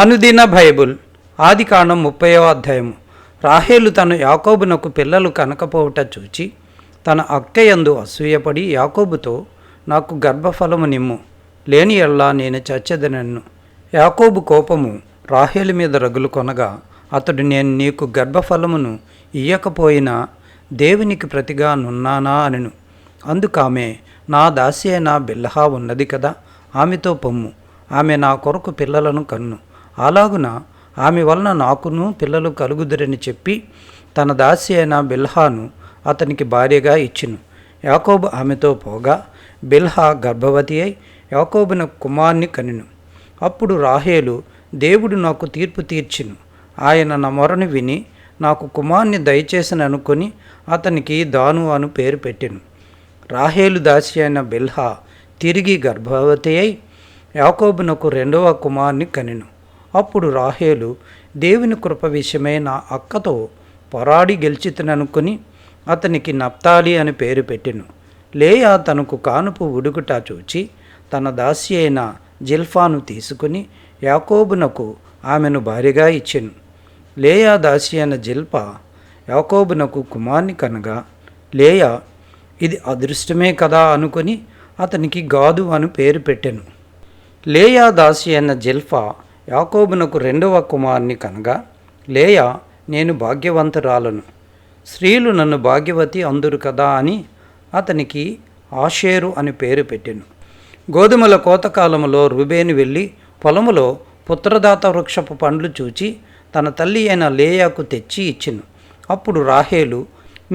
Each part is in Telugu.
అనుదిన బైబుల్ ఆదికాండం 30వ అధ్యాయము. రాహేలు తను యాకోబునకు పిల్లలు కనకపోవుట చూచి తన అక్కయందు అసూయపడి యాకోబుతో, నాకు గర్భఫలము నిమ్ము, లేని ఎల్లా నేను చచ్చెదనెను. యాకోబు కోపము రాహేలు మీద రగులు కొనగా అతడు, నేను నీకు గర్భఫలమును ఇయ్యకపోయినా దేవునికి ప్రతిగా నున్నానా అనెను. అందుకామె, నా దాసి అయిన బిల్హా ఉన్నది కదా, ఆమెతో పొమ్ము, ఆమె నా కొరకు పిల్లలను కన్ను, అలాగున ఆమె వలన నాకును పిల్లలు కలుగుదురని చెప్పి తన దాసి అయిన బిల్హాను అతనికి భార్యగా ఇచ్చెను. యాకోబు ఆమెతో పోగా బిల్హా గర్భవతి అయి యాకోబున కుమార్ని కనెను. అప్పుడు రాహేలు, దేవుడు నాకు తీర్పు తీర్చెను, ఆయన నా మొరను విని నాకు కుమార్ని దయచేసననుకొని అతనికి దాను అను పేరు పెట్టెను. రాహేలు దాసి అయిన బిల్హా తిరిగి గర్భవతి అయి యాకోబునకు రెండవ కుమార్ని కనెను. అప్పుడు రాహేలు, దేవుని కృప విషయమై నా అక్కతో పోరాడి గెలిచితననుకొని అతనికి నప్తాలి అని పేరు పెట్టెను. లేయా తనకు కానుపు ఉడుగుట చూచి తన దాసి అయిన జిల్పాను తీసుకుని యాకోబునకు ఆమెను భార్యగా ఇచ్చెను. లేయా దాసి అయిన జిల్పా యాకోబునకు కుమార్ని కనగా లేయా, ఇది అదృష్టమే కదా అనుకొని అతనికి గాదు అని పేరు పెట్టెను. లేయా దాసి అయిన జిల్పా యాకోబునకు రెండవ కుమార్ని కనగా లేయా, నేను భాగ్యవంతురాలను, స్త్రీలు నన్ను భాగ్యవతి అందురు కదా అని అతనికి ఆషేరు అని పేరు పెట్టెను. గోధుమల కోతకాలములో రూబేను వెళ్ళి పొలములో పుత్రదాత వృక్షపు పండ్లు చూచి తన తల్లి అయిన లేయాకు తెచ్చి ఇచ్చెను. అప్పుడు రాహేలు,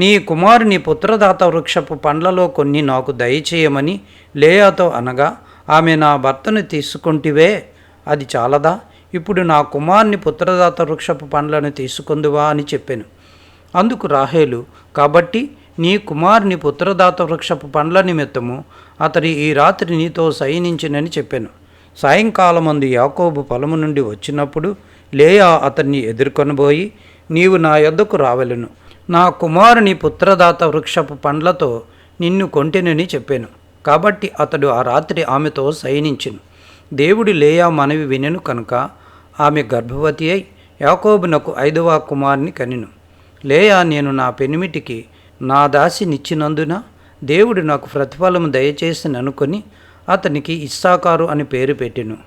నీ కుమారుని పుత్రదాత వృక్షపు పండ్లలో కొన్ని నాకు దయచేయమని లేయాతో అనగా, ఆమె, నా భర్తను తీసుకుంటివే, అది చాలదా, ఇప్పుడు నా కుమార్ని పుత్రదాత వృక్షపు పండ్లను తీసుకుందువా అని చెప్పాను. అందుకు రాహేలు, కాబట్టి నీ కుమార్ని పుత్రదాత వృక్షపు పండ్ల నిమిత్తము అతడి ఈ రాత్రి నీతో శయనించునని చెప్పాను. సాయంకాలమందు యాకోబు పొలము నుండి వచ్చినప్పుడు లేయా అతన్ని ఎదుర్కొనబోయి, నీవు నా యొద్దకు రావెలను, నా కుమారుని పుత్రదాత వృక్షపు పండ్లతో నిన్ను కొంటెనని చెప్పాను. కాబట్టి అతడు ఆ రాత్రి ఆమెతో శయనించెను. దేవుడు లేయా మనవి వినెను కనుక ఆమె గర్భవతి అయి యాకోబునకు 5వ కుమార్ని కనెను. లేయా, నేను నా పెనిమిటికి నా దాసినిచ్చినందున దేవుడు నాకు ప్రతిఫలము దయచేసిననుకొని అతనికి ఇస్సాకారు అని పేరు పెట్టెను.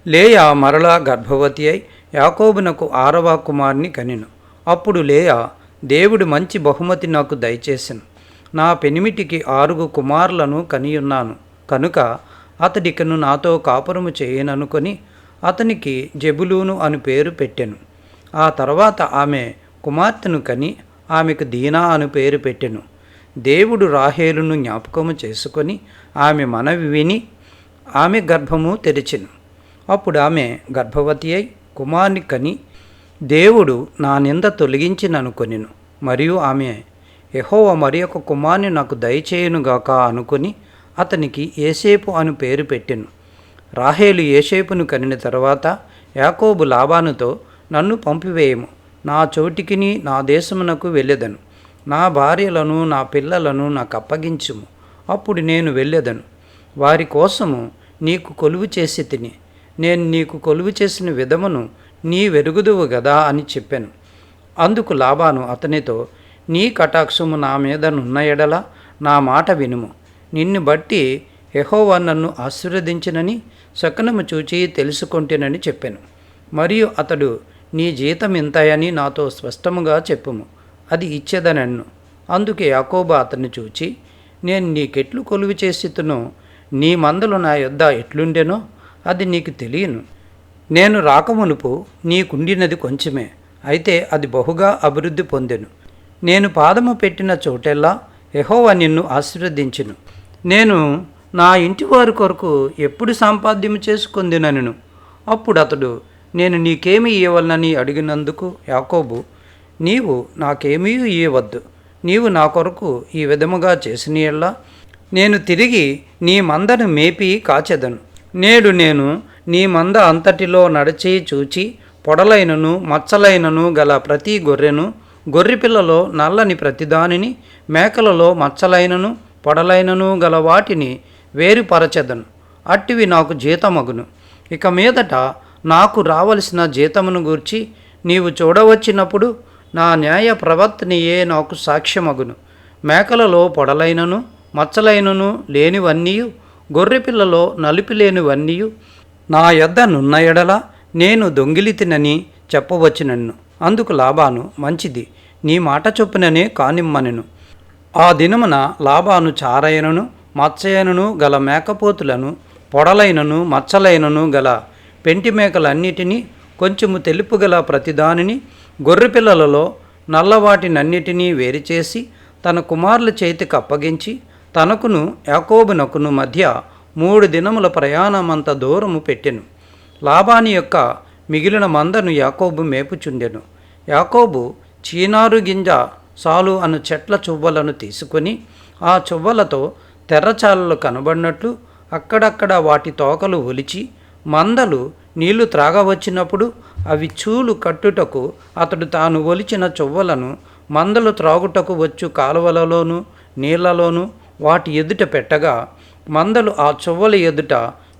లేయా మరలా గర్భవతి అయి యాకోబునకు 6వ కుమార్ని కనెను. అప్పుడు లేయా, దేవుడు మంచి బహుమతి నాకు దయచేసెను, నా పెనిమిటికి 6 కుమారులను కనియున్నాను కనుక అతడికను నాతో కాపురము చేయననుకొని అతనికి జెబులూను అని పేరు పెట్టెను. ఆ తర్వాత ఆమె కుమార్తెను కని ఆమెకు దీనా అని పేరు పెట్టెను. దేవుడు రాహేలును జ్ఞాపకము చేసుకొని ఆమె మనవి విని ఆమె గర్భము తెరిచెను. అప్పుడు ఆమె గర్భవతి అయి కుమార్ని కని దేవుడు నా నింద తొలగించిననుకొనెను. మరియు ఆమె, యెహోవా మరి ఒక కుమార్ని నాకు దయచేయునుగాక అనుకొని అతనికి ఏసేపు అని పేరు పెట్టెను. రాహేలు ఏసేపును కనిన తర్వాత యాకోబు లాబానుతో, నన్ను పంపివేయము, నా చోటికిని నా దేశమునకు వెళ్ళెదను, నా భార్యలను నా పిల్లలను నాకు అప్పగించుము, అప్పుడు నేను వెళ్ళెదను, వారి కోసము నీకు కొలువు చేసి తిని, నేను నీకు కొలువు చేసిన విధమును నీ వెరుగుదువు గదా అని చెప్పాను. అందుకు లాబాను అతనితో, నీ కటాక్షము నా మీద నున్న ఎడల నా మాట వినుము, నిన్ను బట్టి యెహోవా నన్ను ఆశీర్వదించినని శకునము చూచి తెలుసుకొంటేనని చెప్పాను. మరియు అతడు, నీ జీతం ఇంతయని నాతో స్పష్టముగా చెప్పుము, అది ఇచ్చేదనన్ను. అందుకే యాకోబు అతన్ని చూచి, నేను నీకెట్లు కొలువు చేసితునో నీ మందలు నా యొద్ద ఎట్లుండెనో అది నీకు తెలియను. నేను రాకమునుపు నీకుండినది కొంచెమే, అయితే అది బహుగా అభివృద్ధి పొందెను. నేను పాదము పెట్టిన చోటెల్లా యెహోవా నిన్ను ఆశీర్వదించును. నేను నా ఇంటివారి కొరకు ఎప్పుడు సంపాద్యము చేసుకుందినను. అప్పుడు అతడు, నేను నీకేమి ఇవ్వవలనని అడిగినందుకు యాకోబు, నీవు నాకేమీ ఇవ్వవద్దు, నీవు నా కొరకు ఈ విధముగా చేసినయల్లా నేను తిరిగి నీ మందను మేపి కాచెదను. నేడు నేను నీ మంద అంతటిలో నడిచి చూచి పొడలైనను మచ్చలైనను గల ప్రతి గొర్రెను, గొర్రెపిల్లలో నల్లని ప్రతిదానిని, మేకలలో మచ్చలైనను పొడలైనను గల వాటిని వేరుపరచెదను, అట్టివి నాకు జీతమగును. ఇక మీదట నాకు రావలసిన జీతమును గూర్చి నీవు చూడవచ్చినప్పుడు నా న్యాయ ప్రవర్తనయే నాకు సాక్ష్యమగును. మేకలలో పొడలైనను మచ్చలైనను లేనివన్నీయు, గొర్రెపిల్లలో నలుపు లేనివన్నీయు నా యొద్ద నున్న ఎడల నేను దొంగిలితినని చెప్పవచ్చునన్ను. అందుకు లాబాను, మంచిది, నీ మాట చొప్పుననే కానిమ్మనెను. ఆ దినమున లాబాను చారైనను మచ్చయనను గల మేకపోతులను, పొడలైనను మచ్చలైనను గల పెంటి మేకలన్నిటినీ, కొంచెము తెలుపు గల ప్రతిదానిని, గొర్రెపిల్లలలో నల్లవాటినన్నిటినీ వేరుచేసి తన కుమారుల చేతికి అప్పగించి తనకును యాకోబునకును మధ్య 3 దినముల ప్రయాణమంత దూరము పెట్టెను. లాబాని యొక్క మిగిలిన మందను యాకోబు మేపుచుండెను. యాకోబు చీనారు గింజ సాలు అను చెట్ల చువ్వలను తీసుకొని ఆ చువ్వలతో తెర్రచాలలు కనబడినట్లు అక్కడక్కడ వాటి తోకలు ఒలిచి, మందలు నీళ్లు త్రాగవచ్చినప్పుడు అవి చూలు కట్టుటకు అతడు తాను ఒలిచిన చువ్వలను మందలు త్రాగుటకు వచ్చు కాలువలలోనూ నీళ్లలోనూ వాటి ఎదుట పెట్టగా, మందలు ఆ చువ్వల ఎదుట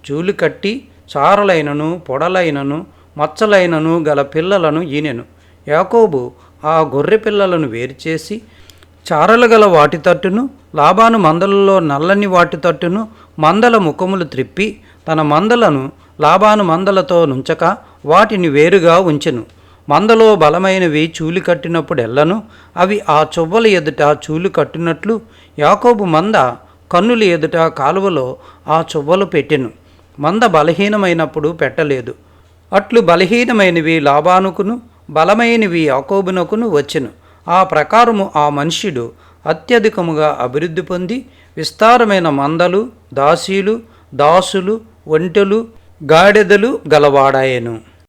చూలు కట్టి చారలైనను పొడలైనను మచ్చలైనను గల పిల్లలను ఈనెను. యాకోబు ఆ గొర్రె పిల్లలను వేరుచేసి చారలు గల వాటి తట్టును, లాబాను మందలలో నల్లని వాటి తట్టును మందల ముఖములు త్రిప్పి తన మందలను లాబాను మందలతో నుంచక వాటిని వేరుగా ఉంచెను. మందలో బలమైనవి చూలు కట్టినప్పుడెల్లను అవి ఆ చువ్వల ఎదుట చూలు కట్టినట్లు యాకోబు మంద కన్నుల ఎదుట కాలువలో ఆ చువ్వలు పెట్టెను. మంద బలహీనమైనప్పుడు పెట్టలేదు. అట్లు బలహీనమైనవి లాబానుకును బలమైనవి యాకోబునకును వచ్చెను. ఆ ప్రకారము ఆ మనుష్యుడు అత్యధికముగా అభివృద్ధి పొంది విస్తారమైన మందలు, దాసీలు, దాసులు, ఒంటెలు, గాడిదలు గలవాడాయెను.